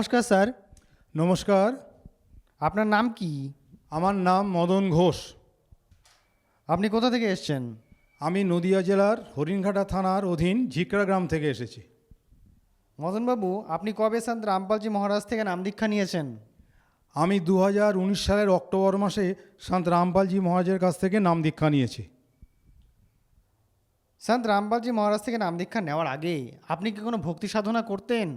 নমস্কার স্যার। নমস্কার। আপনার নাম কি? আমার নাম মদন ঘোষ। আপনি কোথা থেকে এসেছেন? আমি নদিয়া জেলার হরিণঘাটা থানার অধীন ঝিকরা গ্রাম থেকে এসেছি। মদনবাবু, আপনি কবে সন্ত রামপালজি মহারাজ থেকে নাম দীক্ষা নিয়েছেন? আমি 2019 সালের অক্টোবর মাসে সন্ত রামপালজি মহারাজের কাছ থেকে নাম দীক্ষা নিয়েছি। সন্ত রামপালজি মহারাজ থেকে নাম দীক্ষা নেওয়ার আগে আপনি কি কোনো ভক্তি সাধনা করতেন?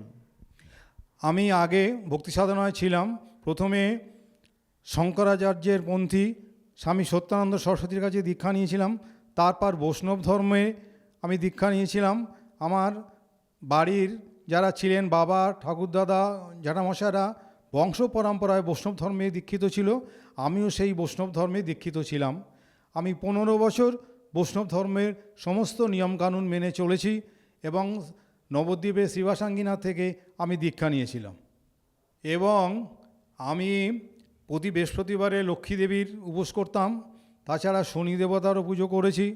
আমি আগে ভক্তি সাধনায় ছিলাম। প্রথমে শঙ্করাচার্যের পন্থী স্বামী সত্যানন্দ সরস্বতীর কাছে দীক্ষা নিয়েছিলাম। তারপর বৈষ্ণব ধর্মে আমি দীক্ষা নিয়েছিলাম। আমার বাড়ির যারা ছিলেন, বাবা, ঠাকুরদাদা, জ্যাঠামশাইরা বংশ পরম্পরায় বৈষ্ণব ধর্মে দীক্ষিত ছিল। আমিও সেই বৈষ্ণব ধর্মে দীক্ষিত ছিলাম। আমি 15 বছর বৈষ্ণব ধর্মের সমস্ত নিয়মকানুন মেনে চলেছি এবং নবদ্বীপের শ্রীবাসাঙ্গীনাথ থেকে আমি দীক্ষা নিয়েছিলাম। এবং আমি প্রতি বৃহস্পতিবারে লক্ষ্মী দেবীর উপোস করতাম। তাছাড়া শনি দেবতারও পুজো করেছি।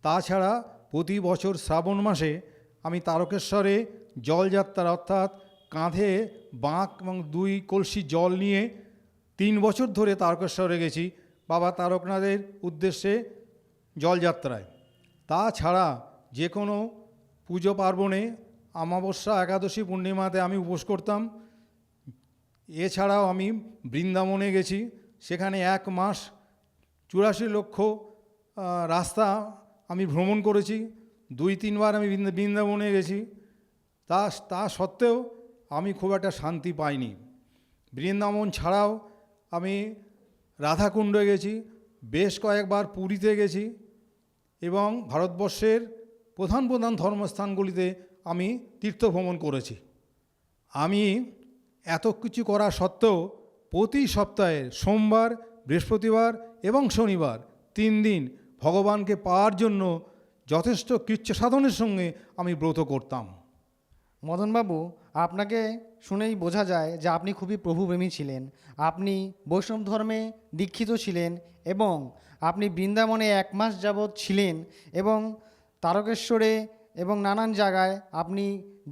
তাছাড়া প্রতি বছর শ্রাবণ মাসে আমি তারকেশ্বরে জলযাত্রা, অর্থাৎ কাঁধে বাঁক এবং 2 কলসি জল নিয়ে 3 বছর ধরে তারকেশ্বরে গেছি বাবা তারকনাথের উদ্দেশ্যে জলযাত্রায়। তাছাড়া যে কোনো পুজো পার্বণে, অমাবস্যা, একাদশী, পূর্ণিমাতে আমি উপোস করতাম। এছাড়াও আমি বৃন্দাবনে গেছি। সেখানে 1 মাস 84 লক্ষ রাস্তা আমি ভ্রমণ করেছি। 2-3 বার আমি বৃন্দাবনে গেছি। তা সত্ত্বেও আমি খুব একটা শান্তি পাইনি। বৃন্দাবন ছাড়াও আমি রাধাকুণ্ডে গেছি, বেশ কয়েকবার পুরীতে গেছি এবং ভারতবর্ষের প্রধান প্রধান ধর্মস্থানগুলিতে আমি তীর্থভ্রমণ করেছি। আমি এত কিছু করা সত্ত্বেও প্রতি সপ্তাহে সোমবার, বৃহস্পতিবার এবং শনিবার 3 দিন ভগবানকে পাওয়ার জন্য যথেষ্ট কৃচ্ছ সাধনের সঙ্গে আমি ব্রত করতাম। মদনবাবু, আপনাকে শুনেই বোঝা যায় যে আপনি খুবই প্রভুপ্রেমী ছিলেন। আপনি বৈষ্ণব ধর্মে দীক্ষিত ছিলেন এবং আপনি বৃন্দাবনে 1 মাস যাবৎ ছিলেন এবং তারকেশ্বরে এবং নানান জায়গায় আপনি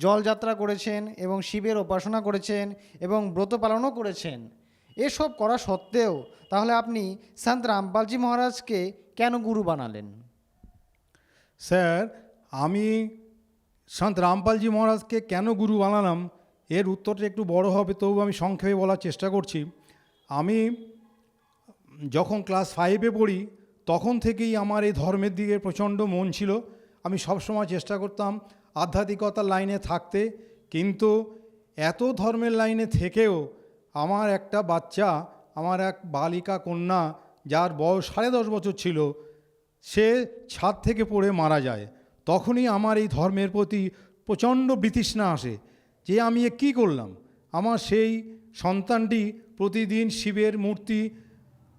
জলযাত্রা করেছেন এবং শিবের উপাসনা করেছেন এবং ব্রত পালনও করেছেন। এসব করা সত্ত্বেও তাহলে আপনি সন্ত রামপালজি মহারাজকে কেন গুরু বানালেন? স্যার, আমি সন্ত রামপালজি মহারাজকে কেন গুরু বানালাম এর উত্তরটা একটু বড় হবে, তবু আমি সংক্ষেপে বলার চেষ্টা করছি। আমি যখন ক্লাস 5-এ পড়ি তখন থেকেই আমার এই ধর্মের দিকে প্রচণ্ড মন ছিল। আমি সবসময় চেষ্টা করতাম আধ্যাত্মিকতার লাইনে থাকতে, কিন্তু এত ধর্মের লাইনে থেকেও আমার একটা বাচ্চা, আমার এক বালিকা কন্যা যার বয়স 10.5 বছর ছিল, সে ছাদ থেকে পড়ে মারা যায়। তখনই আমার এই ধর্মের প্রতি প্রচণ্ড বিতৃষ্ণা আসে যে আমি কী করলাম। আমার সেই সন্তানটি প্রতিদিন শিবের মূর্তি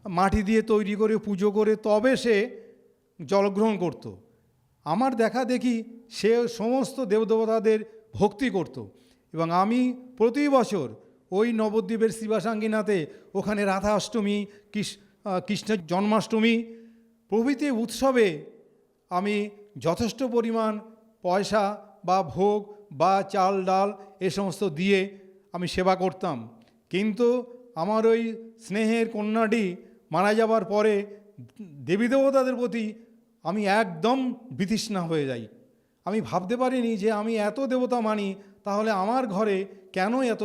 মাটি দিয়ে তৈরি করে পুজো করে তবে সে জলগ্রহণ করত। আমার দেখা দেখি সে সমস্ত দেবদেবতাদের ভক্তি করত এবং আমি প্রতি বছর ওই নবদ্বীপের শ্রীবাসাঙ্গীনাথে ওখানে রাধা অষ্টমী, কৃষ্ণের জন্মাষ্টমী প্রভৃতি উৎসবে আমি যথেষ্ট পরিমাণ পয়সা বা ভোগ বা চাল ডাল এ সমস্ত দিয়ে আমি সেবা করতাম। কিন্তু আমার ওই স্নেহের কন্যাটি মারা যাবার পরে দেবী দেবতাদের প্রতি আমি একদম বিতৃষ্ণা হয়ে যাই। আমি ভাবতে পারিনি যে আমি এত দেবতা মানি, তাহলে আমার ঘরে কেন এত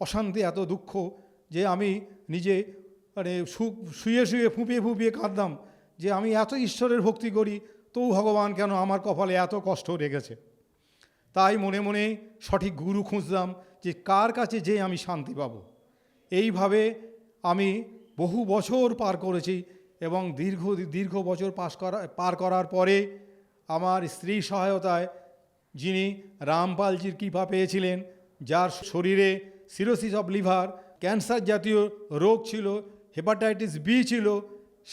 অশান্তি, এত দুঃখ, যে আমি নিজে শুয়ে শুয়ে ফুঁপিয়ে ফুঁপিয়ে কাঁদতাম যে আমি এত ঈশ্বরের ভক্তি করি, তবু ভগবান কেন আমার কপালে এত কষ্ট রেখেছে। তাই মনে মনে সঠিক গুরু খুঁজতাম যে কার কাছে যে আমি শান্তি পাব। এইভাবে আমি বহু বছর পার করেছি এবং দীর্ঘ বছর পার করার পরে আমার স্ত্রী সহায়তায়, যিনি রামপালজির কৃপা পেয়েছিলেন, যার শরীরে সিরোসিস অফ লিভার, ক্যান্সার জাতীয় রোগ ছিল, হেপাটাইটিস বি ছিল,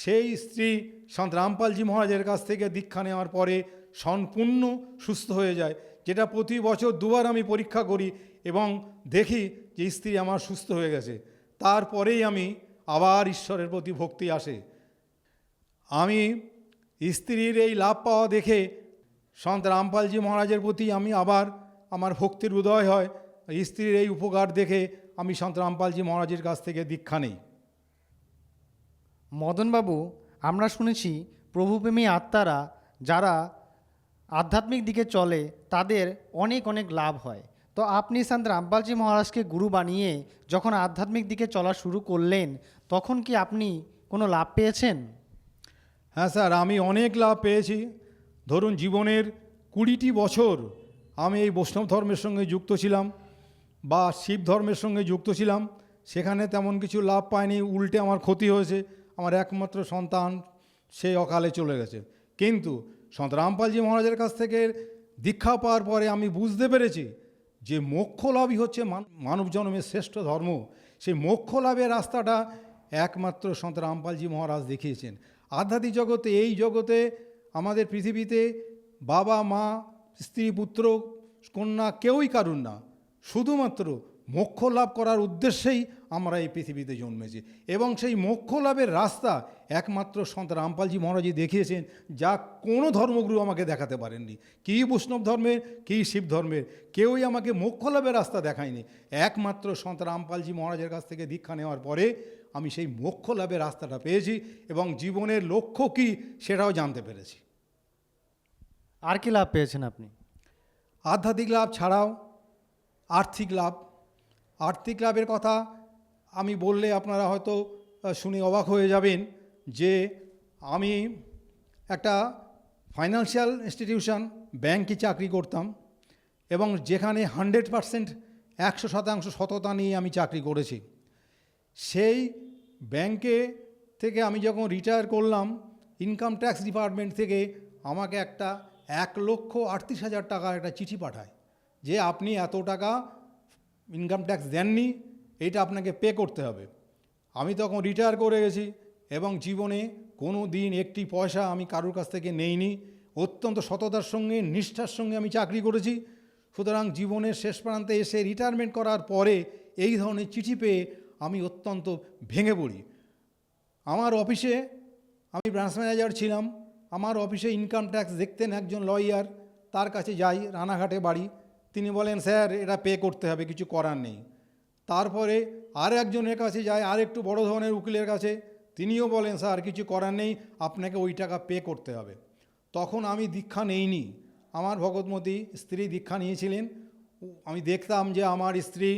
সেই স্ত্রী সন্ত রামপালজি মহারাজের কাছ থেকে দীক্ষা নেওয়ার পরে সম্পূর্ণ সুস্থ হয়ে যায়, যেটা প্রতি বছর 2 বার আমি পরীক্ষা করি এবং দেখি যে স্ত্রী আমার সুস্থ হয়ে গেছে। তারপরেই আমি আবার ঈশ্বরের প্রতি ভক্তি আসে। আমি স্ত্রীর এই লাভ পাওয়া দেখে সন্ত রামপালজি মহারাজের প্রতি আমি আবার আমার ভক্তির উদয় হয়। স্ত্রীর এই উপকার দেখে আমি সন্ত রামপালজি মহারাজের কাছ থেকে দীক্ষা নেই। মদনবাবু, আমরা শুনেছি প্রভুপ্রেমী আত্মারা যারা আধ্যাত্মিক দিকে চলে তাদের অনেক অনেক লাভ হয়। তো আপনি সন্ত রামপালজি মহারাজকে গুরু বানিয়ে যখন আধ্যাত্মিক দিকে চলা শুরু করলেন তখন কি আপনি কোনো লাভ পেয়েছেন? হ্যাঁ স্যার, আমি অনেক লাভ পেয়েছি। ধরুন, জীবনের 20টি বছর আমি এই বৈষ্ণব ধর্মের সঙ্গে যুক্ত ছিলাম বা শিব ধর্মের সঙ্গে যুক্ত ছিলাম, সেখানে তেমন কিছু লাভ পাইনি, উল্টে আমার ক্ষতি হয়েছে। আমার একমাত্র সন্তান সে অকালে চলে গেছে। কিন্তু সন্ত রামপালজি মহারাজের কাছ থেকে দীক্ষা পাওয়ার পরে আমি বুঝতে পেরেছি যে মোক্ষ লাভই হচ্ছে মানব জন্মের শ্রেষ্ঠ ধর্ম। সেই মোক্ষ লাভের রাস্তাটা একমাত্র সন্ত রামপালজি মহারাজ দেখিয়েছেন। আধ্যাত্মিক জগতে, এই জগতে, আমাদের পৃথিবীতে বাবা মা স্ত্রী পুত্র কন্যা কেউই কারুন না, শুধুমাত্র মোক্ষ লাভ করার উদ্দেশ্যেই আমরা এই পৃথিবীতে জন্মেছি। এবং সেই মোক্ষ লাভের রাস্তা একমাত্র সন্ত রামপালজি মহারাজই দেখিয়েছেন, যা কোনো ধর্মগুরু আমাকে দেখাতে পারেননি। কী বৈষ্ণব ধর্মের, কী শিব ধর্মের, কেউই আমাকে মোক্ষ লাভের রাস্তা দেখায়নি। একমাত্র সন্ত রামপালজি মহারাজের কাছ থেকে দীক্ষা নেওয়ার পরে আমি সেই মোক্ষ লাভের রাস্তাটা পেয়েছি এবং জীবনের লক্ষ্য কী সেটাও জানতে পেরেছি। আর কি লাভ পেয়েছেন আপনি? আধ্যাত্মিক লাভ ছাড়াও আর্থিক লাভ। আর্থিক লাভের কথা আমি বললে আপনারা হয়তো শুনে অবাক হয়ে যাবেন যে আমি একটা ফাইন্যান্সিয়াল ইনস্টিটিউশন, ব্যাংকে চাকরি করতাম এবং যেখানে 100% 100% সততা নিয়ে আমি চাকরি করেছি। সেই ব্যাংকে থেকে আমি যখন রিটায়ার করলাম, ইনকাম ট্যাক্স ডিপার্টমেন্ট থেকে আমাকে একটা 1,38,000 টাকার একটা চিঠি পাঠায় যে আপনি এত টাকা ইনকাম ট্যাক্স দেননি, এটা আপনাকে পে করতে হবে। আমি তখন রিটায়ার করে গেছি এবং জীবনে কোনো দিন একটি পয়সা আমি কারোর কাছ থেকে নেইনি। অত্যন্ত সততার সঙ্গে, নিষ্ঠার সঙ্গে আমি চাকরি করেছি। সুতরাং জীবনের শেষ প্রান্তে এসে রিটায়ারমেন্ট করার পরে এই ধরনের চিঠি পেয়ে আমি অত্যন্ত ভেঙে পড়ি। আমার অফিসে, আমি ব্রাঞ্চ ম্যানেজার ছিলাম, আমার অফিসে ইনকাম ট্যাক্স দেখতেন একজন লয়ার, তার কাছে যাই, রানাঘাটে বাড়ি। তিনি বলেন, স্যার এটা পে করতে হবে, কিছু করার নেই। তারপরে আর একজনের কাছে যায়, আর একটু বড় ধরনের উকিলের কাছে, তিনিও বলেন, স্যার কিছু করার নেই, আপনাকে ওই টাকা পে করতে হবে। তখন আমি দীক্ষা নেইনি, আমার ভগবতী স্ত্রী দীক্ষা নিয়েছিলেন। আমি দেখতাম যে আমার স্ত্রী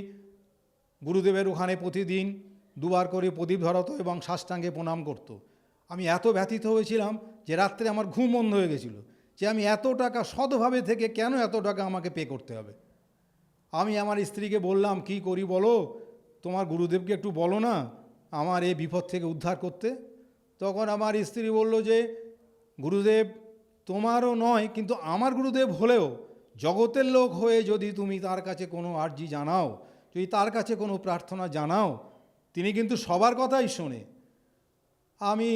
গুরুদেবের ওখানে প্রতিদিন 2বার করে প্রদীপ ধরাতো এবং সাষ্টাঙ্গে প্রণাম করত। আমি এত ব্যথিত হয়েছিলাম যে রাত্রে আমার ঘুম বন্ধ হয়ে গেছিল যে আমি এত টাকা সৎভাবে থেকে কেন এত টাকা আমাকে পে করতে হবে। আমি আমার স্ত্রীকে বললাম, কি করি বলো, তোমার গুরুদেবকে একটু বলো না আমার এই বিপদ থেকে উদ্ধার করতে। তখন আমার স্ত্রী বলল যে গুরুদেব তোমারও নয়, কিন্তু আমার গুরুদেব হলেও জগতের লোক হয়ে যদি তুমি তার কাছে কোনো আর্জি জানাও, যদি তার কাছে কোনো প্রার্থনা জানাও, তিনি কিন্তু সবার কথাই শোনে। আমি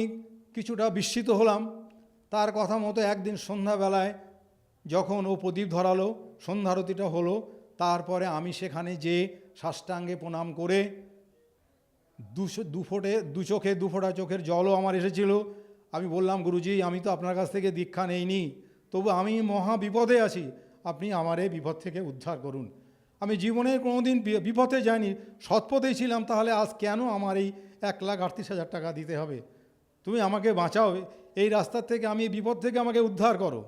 কিছুটা বিস্মিত হলাম। তার কথা মতো একদিন সন্ধ্যাবেলায় যখন ও প্রদীপ ধরালো, সন্ধ্যারতিটা হলো, তারপরে আমি সেখানে যে সাষ্টাঙ্গে প্রণাম করে দু চোখে 2 ফোঁটা চোখের জলও আমার এসেছিল। আমি বললাম, গুরুজি আমি তো আপনার কাছ থেকে দীক্ষা নেইনি, তবু আমি মহা বিপদে আছি, আপনি আমার এই বিপদ থেকে উদ্ধার করুন। আমি জীবনে কোনো দিন বিপদে যাইনি, সৎপথেই ছিলাম, তাহলে আজ কেন আমার এই 1,38,000 টাকা দিতে হবে? তুমি আমাকে বাঁচাও, এই রাস্তার থেকে, আমি বিপদ থেকে আমাকে উদ্ধার করো।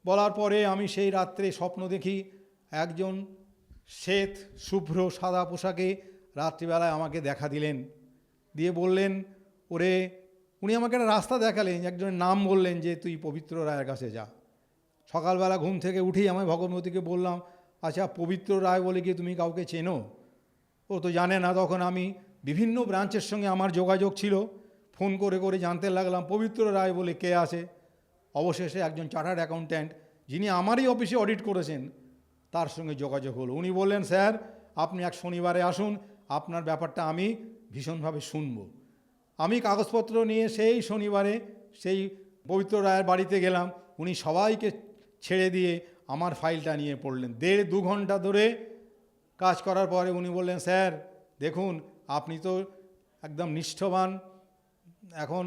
বলার পরে আমি সেই রাত্রে স্বপ্ন দেখি, একজন শ্বেত শুভ্র সাদা পোশাকে রাত্রিবেলায় আমাকে দেখা দিলেন, দিয়ে বললেন, ওরে, উনি আমাকে একটা রাস্তা দেখালেন, একজনের নাম বললেন যে তুই পবিত্র রায়ের কাছে যা। সকালবেলা ঘুম থেকে উঠেই আমি ভগবতীকে বললাম, আচ্ছা পবিত্র রায় বলে কি তুমি কাউকে চেনো? ও তো জানে না। তখন আমি বিভিন্ন ব্রাঞ্চের সঙ্গে আমার যোগাযোগ ছিল, ফোন করে করে জানতে লাগলাম পবিত্র রায় বলে কে আছে। অবশেষে একজন চার্টার্ড অ্যাকাউন্ট্যান্ট, যিনি আমারই অফিসে অডিট করেছেন, তার সঙ্গে যোগাযোগ হলো। উনি বললেন, স্যার আপনি এক শনিবারে আসুন, আপনার ব্যাপারটা আমি ভীষণভাবে শুনব। আমি কাগজপত্র নিয়ে সেই শনিবারে সেই পবিত্র রায়ের বাড়িতে গেলাম। উনি সবাইকে ছেড়ে দিয়ে আমার ফাইলটা নিয়ে পড়লেন। 1.5-2 ঘন্টা ধরে কাজ করার পরে উনি বললেন, স্যার দেখুন আপনি তো একদম নিষ্ঠবান, এখন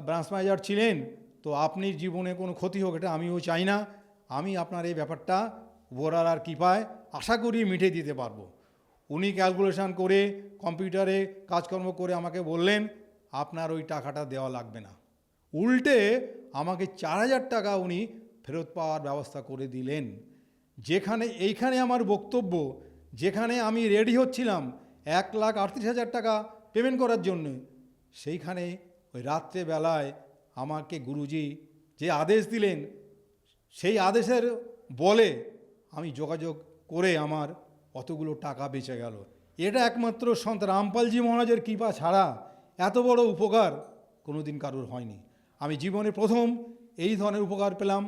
ব্রাঞ্চ ম্যানেজার ছিলেন, তো আপনি জীবনে কোনো ক্ষতি হোক এটা আমিও চাই না। আমি আপনার এই ব্যাপারটা উপরওয়ালার কৃপায় আশা করি মিটে দিতে পারবো। উনি ক্যালকুলেশন করে কম্পিউটারে কাজকর্ম করে আমাকে বললেন আপনার ওই টাকাটা দেওয়া লাগবে না, উল্টে আমাকে 4,000 টাকা উনি ফেরত পাওয়ার ব্যবস্থা করে দিলেন। এইখানে আমার বক্তব্য, যেখানে আমি রেডি হচ্ছিলাম 1,38,000 টাকা পেমেন্ট করার জন্য, সেইখানে ওই রাত্রেবেলায় আমাকে গুরুজি যে আদেশ দিলেন, সেই আদেশের বলে আমি যোগাযোগ করে আমার অতগুলো টাকা বেঁচে গেল। এটা একমাত্র সন্ত রামপালজি মহারাজের কৃপা ছাড়া এত বড় উপকার কোনোদিন কারোর হয়নি। আমি জীবনে প্রথম এই ধরনের উপকার পেলাম।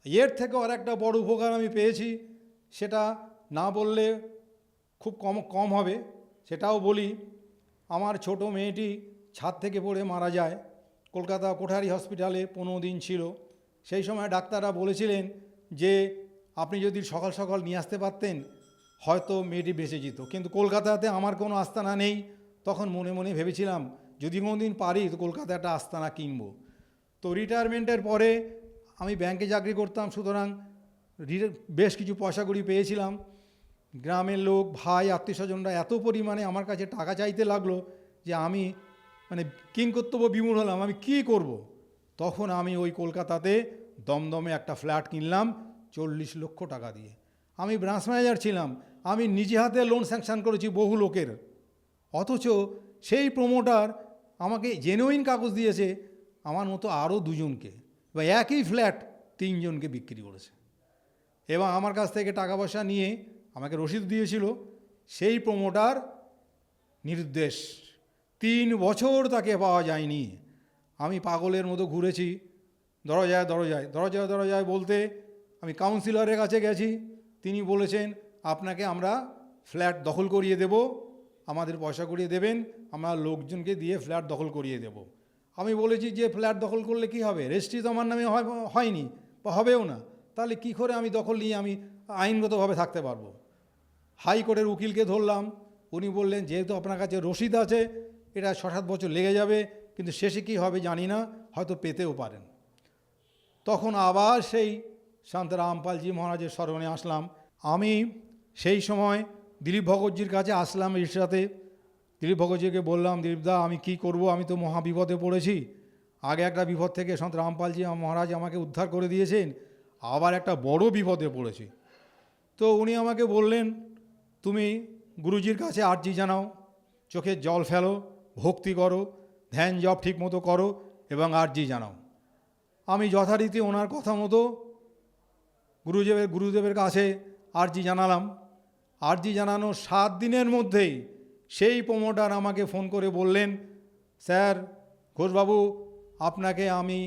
এর থেকে আর একটা বড় উপকার আমি পেয়েছি, সেটা না বললে খুব কম হবে, সেটাও বলি। আমার ছোট মেয়েটি ছাদ থেকে পড়ে মারা যায়। কলকাতা কোঠারি হসপিটালে 15 দিন ছিল। সেই সময় ডাক্তাররা বলেছিলেন যে আপনি যদি সকাল সকাল নিয়ে আসতে পারতেন হয়তো মেয়েটি বেঁচে যেত, কিন্তু কলকাতাতে আমার কোনো আস্তানা নেই। তখন মনে মনে ভেবেছিলাম যদি কোনোদিন পারি তো কলকাতায় একটা আস্তানা কিনবো। তো রিটায়ারমেন্টের পরে আমি ব্যাংকে চাকরি করতাম, সুতরাং বেশ কিছু পয়সা কড়ি পেয়েছিলাম। গ্রামের লোক, ভাই, আত্মীয়স্বজনরা এত পরিমাণে আমার কাছে টাকা চাইতে লাগলো যে আমি কিংকর্তব্য বিমূঢ় হলাম, আমি কি করব। তখন আমি ওই কলকাতাতে দমদমে একটা ফ্ল্যাট কিনলাম 40 লক্ষ টাকা দিয়ে। আমি ব্রাঞ্চ ম্যানেজার ছিলাম, আমি নিজে হাতে লোন স্যাংশন করেছি বহু লোকের, অথচ সেই প্রমোটার আমাকে জেনুইন কাগজ দিয়েছে আমার মতো আরও 2জনকে, বা একই ফ্ল্যাট 3জনকে বিক্রি করেছে, এবং আমার কাছ থেকে টাকা পয়সা নিয়ে আমাকে রসিদ দিয়েছিল। সেই প্রমোটার নিরুদ্দেশ, 3 বছর তাকে পাওয়া যায়নি। আমি পাগলের মতো ঘুরেছি দরজায় দরজায় দরজায় দরজায় বলতে আমি কাউন্সিলরের কাছে গেছি। তিনি বলেছেন আপনাকে আমরা ফ্ল্যাট দখল করিয়ে দেব, আমাদের পয়সা করিয়ে দেবেন, আমরা লোকজনকে দিয়ে ফ্ল্যাট দখল করিয়ে দেব। আমি বলেছি যে ফ্ল্যাট দখল করলে কি হবে, রেজিস্ট্রি তো আমার নামে হয়নি বা হবেও না, তাহলে কি করে আমি দখল নিয়ে আমি আইনগতভাবে থাকতে পারবো। হাইকোর্টের উকিলকে ধরলাম, উনি বললেন যেহেতু আপনার কাছে রসিদ আছে এটা 6-7 বছর লেগে যাবে, কিন্তু শেষে কী হবে জানি না, হয়তো পেতেও পারেন। তখন আবার সেই সন্ত রামপালজি মহারাজের স্মরণে আসলাম। আমি সেই সময় দিলীপ ভগতজির কাছে আসলাম ইরশাতে। দিলীপ ভগতজিকে বললাম, দিলীপদা আমি কি করব, আমি তো মহা বিপদে পড়েছি। আগে একটা বিপদ থেকে সন্ত রামপালজি মহারাজ আমাকে উদ্ধার করে দিয়েছেন, আবার একটা বড় বিপদে পড়েছি। তো উনি আমাকে বললেন তুমি গুরুজির কাছে আর্জি জানাও, চোখের জল ফেলো, ভক্তি করো, ধ্যান জপ ঠিক মতো করো এবং আর্জি জানাও। আমি যথারীতি ওনার কথা মতো গুরুদেবের কাছে আর্জি জানালাম। আর্জি জানানোর 7 দিনের মধ্যেই সেই প্রমোটার আমাকে ফোন করে বললেন, স্যার ঘোষবাবু আপনাকে আমি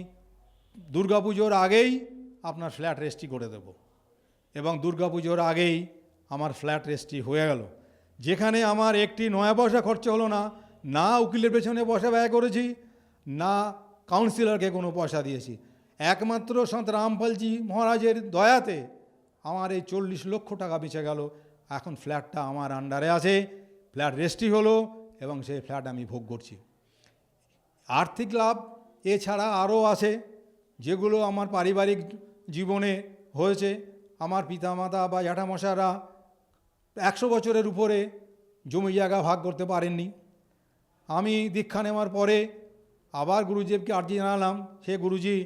দুর্গাপুজোর আগেই আপনার ফ্ল্যাট রেজিস্ট্রি করে দেব। এবং দুর্গাপুজোর আগেই আমার ফ্ল্যাট রেজিস্ট্রি হয়ে গেল, যেখানে আমার একটি নয়া পয়সা খরচ হলো না, না উকিলের পেছনে পয়সা ব্যয় করেছি, না কাউন্সিলরকে কোনো পয়সা দিয়েছি। একমাত্র সন্ত রামপালজি মহারাজের দয়াতে আমার এই 40 লক্ষ টাকা বেঁচে গেল। এখন ফ্ল্যাটটা আমার আন্ডারে আছে, ফ্ল্যাট রেজিস্ট্রি হলো এবং সেই ফ্ল্যাট আমি ভোগ করছি। আর্থিক লাভ এছাড়া আরও আছে, যেগুলো আমার পারিবারিক জীবনে হয়েছে। আমার পিতামাতা বা জ্যাঠামশারা 100 বছরের উপরে জমি জায়গা ভাগ করতে পারেননি। আমি দীক্ষা নেওয়ার পরে আবার গুরুদেবকে আর্জি জানালাম, সে গুরুজি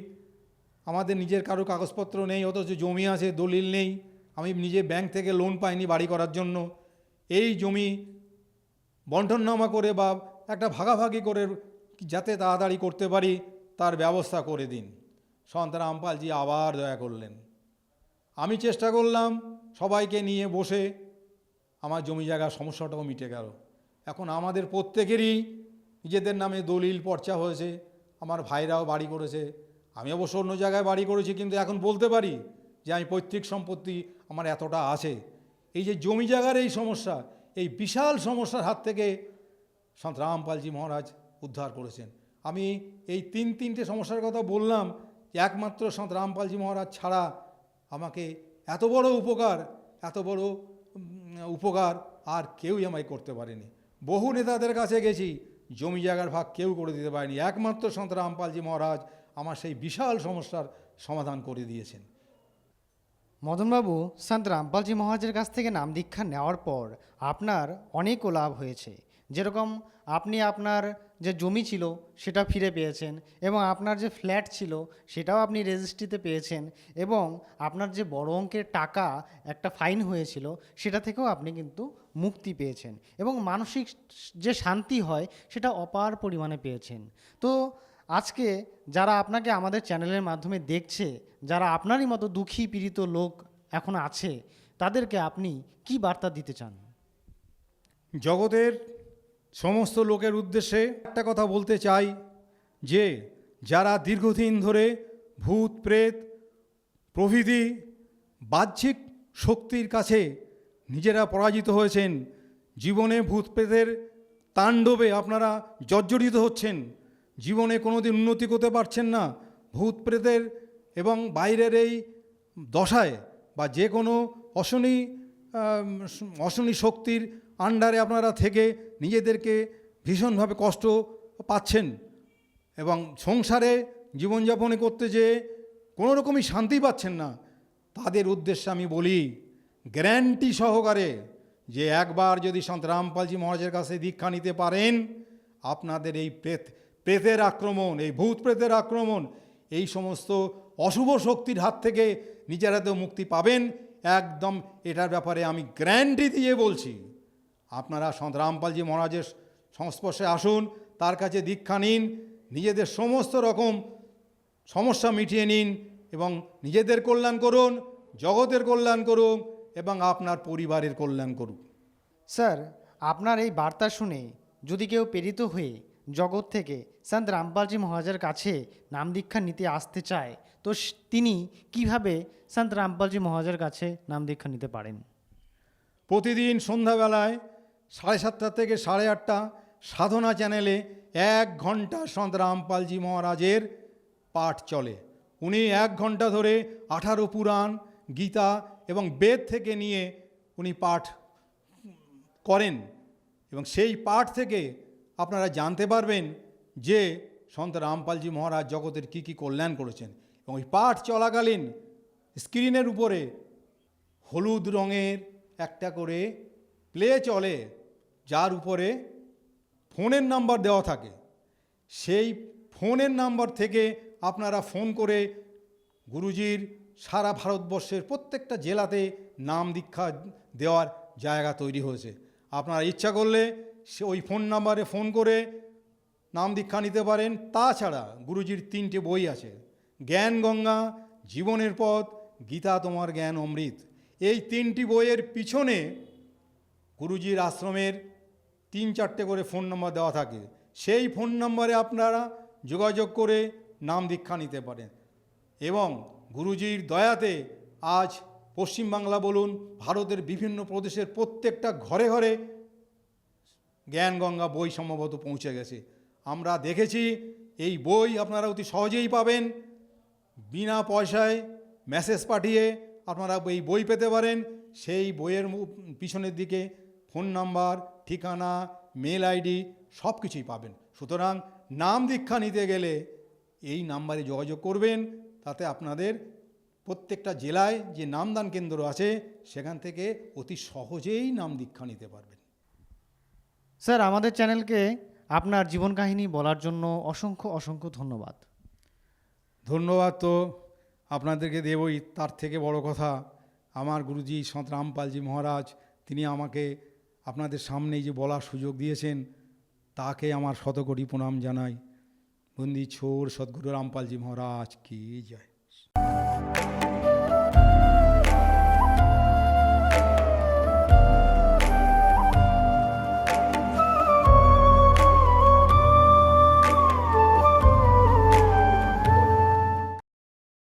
আমাদের নিজের কারো কাগজপত্র নেই, অথচ জমি আছে, দলিল নেই, আমি নিজে ব্যাংক থেকে লোন পাইনি বাড়ি করার জন্য, এই জমি বন্টননামা করে বা একটা ভাগাভাগি করে যাতে তাড়াতাড়ি করতে পারি তার ব্যবস্থা করে দিন। সন্ত রামপালজি আবার দয়া করলেন। আমি চেষ্টা করলাম সবাইকে নিয়ে বসে, আমার জমি জায়গার সমস্যাটাও মিটে গেল। এখন আমাদের প্রত্যেকেরই নিজেদের নামে দলিল পর্চা হয়েছে, আমার ভাইরাও বাড়ি করেছে, আমি অবশ্য অন্য জায়গায় বাড়ি করেছি, কিন্তু এখন বলতে পারি যে আমি পৈতৃক সম্পত্তি আমার এতটা আছে। এই যে জমি জায়গার এই সমস্যা, এই বিশাল সমস্যার হাত থেকে সন্ত রামপালজি মহারাজ উদ্ধার করেছেন। আমি এই তিনটে সমস্যার কথা বললাম, যে একমাত্র সন্ত রামপালজি মহারাজ ছাড়া আমাকে এত বড় উপকার আর কেউই আমায় করতে পারেনি। বহু নেতাদের কাছে গেছি, জমি জায়গার ভাগ কেউ করে দিতে পারেনি, একমাত্র সন্ত রামপালজি মহারাজ আমার সেই বিশাল সমস্যার সমাধান করে দিয়েছেন। মদনবাবু, সন্ত রামপালজি মহারাজের কাছ থেকে নাম দীক্ষা নেওয়ার পর আপনার অনেকও লাভ হয়েছে। যেরকম আপনি আপনার যে জমি ছিল সেটা ফিরে পেয়েছেন, এবং আপনার যে ফ্ল্যাট ছিল সেটাও আপনি রেজিস্ট্রিতে পেয়েছেন, এবং আপনার যে বড় অঙ্কের টাকা একটা ফাইন হয়েছিল সেটা থেকেও আপনি কিন্তু মুক্তি পেয়েছেন, এবং মানসিক যে শান্তি হয় সেটা অপার পরিমাণে পেয়েছেন। তো আজকে যারা আপনাকে আমাদের চ্যানেলের মাধ্যমে দেখছে, যারা আপনারই মতো দুঃখী পীড়িত লোক এখন আছে, তাদেরকে আপনি কি বার্তা দিতে চান? জগতের সমস্ত লোকের উদ্দেশ্যে একটা কথা বলতে চাই যে যারা দীর্ঘদিন ধরে ভূত প্রেত প্রভৃতি বাহ্যিক শক্তির কাছে নিজেরা পরাজিত হয়েছেন, জীবনে ভূত প্রেতের তাণ্ডবে আপনারা জর্জরিত হচ্ছেন, জীবনে কোনোদিন উন্নতি করতে পারছেন না, ভূত প্রেতের এবং বাইরের এই দশায় বা যে কোনো অশনি শক্তির আন্ডারে আপনারা থেকে নিজেদেরকে ভীষণভাবে কষ্ট পাচ্ছেন, এবং সংসারে জীবনযাপনে করতে যেয়ে কোনো রকমই শান্তি পাচ্ছেন না, তাদের উদ্দেশ্যে আমি বলি গ্যারান্টি সহকারে যে একবার যদি সন্ত রামপালজি মহারাজের কাছে দীক্ষা নিতে পারেন, আপনাদের এই প্রেতের আক্রমণ, এই ভূত প্রেতের আক্রমণ, এই সমস্ত অশুভ শক্তির হাত থেকে নিজেরা তো মুক্তি পাবেন একদম। এটার ব্যাপারে আমি গ্যারান্টি দিয়ে বলছি। আপনারা সন্ত রামপালজি মহারাজের সংস্পর্শে আসুন, তার কাছে দীক্ষা নিন, নিজেদের সমস্ত রকম সমস্যা মিটিয়ে নিন, এবং নিজেদের কল্যাণ করুন, জগতের কল্যাণ করুন, এবং আপনার পরিবারের কল্যাণ করুন। স্যার, আপনার এই বার্তা শুনে যদি কেউ প্রেরিত হয়ে জগৎ থেকে সন্ত রামপালজি মহারাজের কাছে নাম দীক্ষা নিতে আসতে চায়, তো তিনি কিভাবে সন্ত রামপালজি মহারাজের কাছে নাম দীক্ষা নিতে পারেন? প্রতিদিন সন্ধ্যাবেলায় 7:30 থেকে 8:30 সাধনা চ্যানেলে 1 ঘন্টা সন্ত রামপালজি মহারাজের পাঠ চলে। উনি 1 ঘন্টা ধরে 18 পুরাণ, গীতা এবং বেদ থেকে নিয়ে উনি পাঠ করেন, এবং সেই পাঠ থেকে আপনারা জানতে পারবেন যে সন্ত রামপালজি মহারাজ জগতের কী কী কল্যাণ করেছেন। এবং ওই পাঠ চলাকালীন স্ক্রিনের উপরে হলুদ রঙের একটা করে প্লে চলে, যার উপরে ফোনের নাম্বার দেওয়া থাকে। সেই ফোনের নাম্বার থেকে আপনারা ফোন করে গুরুজির সারা ভারতবর্ষের প্রত্যেকটা জেলাতে নাম দীক্ষা দেওয়ার জায়গা তৈরি হয়েছে। আপনারা ইচ্ছা করলে সে ওই ফোন নাম্বারে ফোন করে নাম দীক্ষা নিতে পারেন। তাছাড়া গুরুজির 3টে বই আছে, জ্ঞান গঙ্গা, জীবনের পথ, গীতা তোমার জ্ঞান অমৃত। এই 3টি বইয়ের পিছনে গুরুজির আশ্রমের 3-4টে করে ফোন নম্বর দেওয়া থাকে। সেই ফোন নম্বরে আপনারা যোগাযোগ করে নাম দীক্ষা নিতে পারেন, এবং গুরুজির দয়াতে আজ পশ্চিমবাংলা বলুন, ভারতের বিভিন্ন প্রদেশের প্রত্যেকটা ঘরে ঘরে জ্ঞান গঙ্গা বই সম্ভবত পৌঁছে গেছে। আমরা দেখেছি এই বই আপনারা অতি সহজেই পাবেন, বিনা পয়সায় মেসেজ পাঠিয়ে আপনারা এই বই পেতে পারেন। সেই বইয়ের পিছনের দিকে ফোন নাম্বার, ঠিকানা, মেল আইডি সব কিছুই পাবেন। সুতরাং নাম দীক্ষা নিতে গেলে এই নাম্বারে যোগাযোগ করবেন, তাতে আপনাদের প্রত্যেকটা জেলায় যে নামদান কেন্দ্র আছে সেখান থেকে অতি সহজেই নাম দীক্ষা নিতে পারবেন। স্যার, আমাদের চ্যানেলকে আপনার জীবন কাহিনী বলার জন্য অসংখ্য অসংখ্য ধন্যবাদ। ধন্যবাদ তো আপনাদেরকে দেবই, তার থেকে বড় কথা আমার গুরুজি সন্ত রামপালজি মহারাজ, তিনি আমাকে আপনাদের সামনেই যে বলার সুযোগ দিয়েছেন, তাকে আমার শতকোটি প্রণাম জানাই। বন্দি ছোর সদ্গুরু রামপালজি মহারাজ কি জয়।